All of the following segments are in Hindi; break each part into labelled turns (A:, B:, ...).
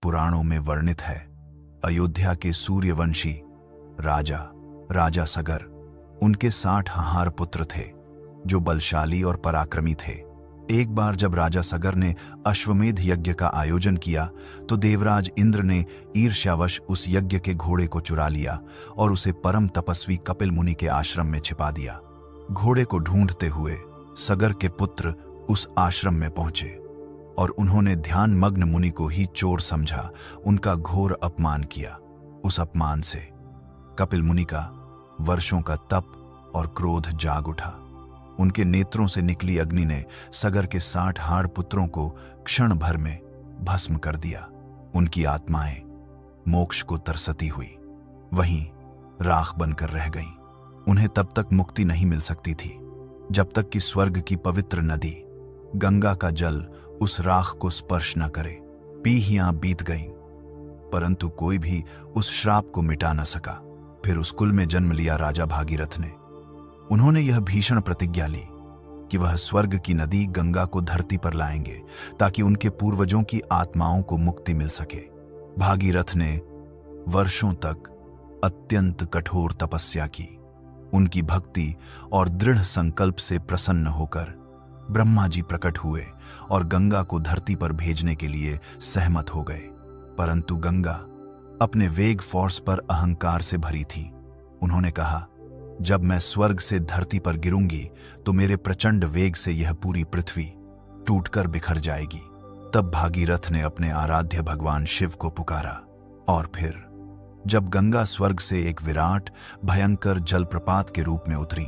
A: पुराणों में वर्णित है। अयोध्या के सूर्यवंशी राजा सगर, उनके 60 हंहार पुत्र थे जो बलशाली और पराक्रमी थे। एक बार जब राजा सगर ने अश्वमेध यज्ञ का आयोजन किया तो देवराज इंद्र ने ईर्ष्यावश उस यज्ञ के घोड़े को चुरा लिया और उसे परम तपस्वी कपिल मुनि के आश्रम में छिपा दिया। घोड़े को ढूंढते हुए सगर के पुत्र उस आश्रम में पहुंचे और उन्होंने ध्यान मग्न मुनि को ही चोर समझा उनका घोर अपमान किया। उस अपमान से कपिल मुनि का वर्षों का तप और क्रोध जाग उठा। उनके नेत्रों से निकली अग्नि ने सगर के 60 हाड़ पुत्रों को क्षण भर में भस्म कर दिया। उनकी आत्माएं मोक्ष को तरसती हुई वहीं राख बनकर रह गईं। उन्हें तब तक मुक्ति नहीं मिल सकती थी जब तक कि स्वर्ग की पवित्र नदी गंगा का जल उस राख को स्पर्श न करे। पीढ़ियां बीत गईं, परंतु कोई भी उस श्राप को मिटा न सका। फिर उस कुल में जन्म लिया राजा भागीरथ ने। उन्होंने यह भीषण प्रतिज्ञा ली कि वह स्वर्ग की नदी गंगा को धरती पर लाएंगे ताकि उनके पूर्वजों की आत्माओं को मुक्ति मिल सके। भागीरथ ने वर्षों तक अत्यंत कठोर तपस्या की। उनकी भक्ति और दृढ़ संकल्प से प्रसन्न होकर ब्रह्मा जी प्रकट हुए और गंगा को धरती पर भेजने के लिए सहमत हो गए। परंतु गंगा अपने वेग फोर्स पर अहंकार से भरी थी। उन्होंने कहा, जब मैं स्वर्ग से धरती पर गिरूंगी तो मेरे प्रचंड वेग से यह पूरी पृथ्वी टूटकर बिखर जाएगी। तब भागीरथ ने अपने आराध्य भगवान शिव को पुकारा और फिर जब गंगा स्वर्ग से एक विराट भयंकर जलप्रपात के रूप में उतरी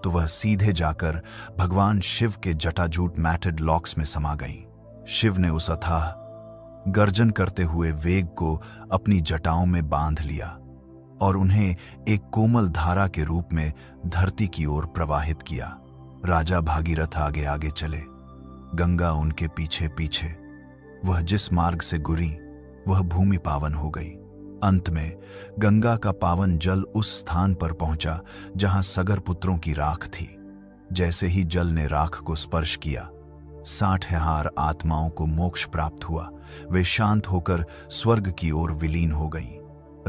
A: तो वह सीधे जाकर भगवान शिव के जटाजूट मैटेड लॉक्स में समा गई। शिव ने उस अथाह गर्जन करते हुए वेग को अपनी जटाओं में बांध लिया और उन्हें एक कोमल धारा के रूप में धरती की ओर प्रवाहित किया। राजा भागीरथ आगे आगे चले, गंगा उनके पीछे पीछे। वह जिस मार्ग से गुरी वह भूमि पावन हो गई। अंत में गंगा का पावन जल उस स्थान पर पहुंचा जहां सगर पुत्रों की राख थी। जैसे ही जल ने राख को स्पर्श किया 60 हार आत्माओं को मोक्ष प्राप्त हुआ। वे शांत होकर स्वर्ग की ओर विलीन हो गईं।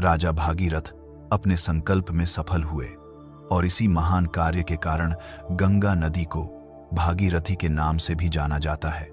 A: राजा भागीरथ अपने संकल्प में सफल हुए और इसी महान कार्य के कारण गंगा नदी को भागीरथी के नाम से भी जाना जाता है।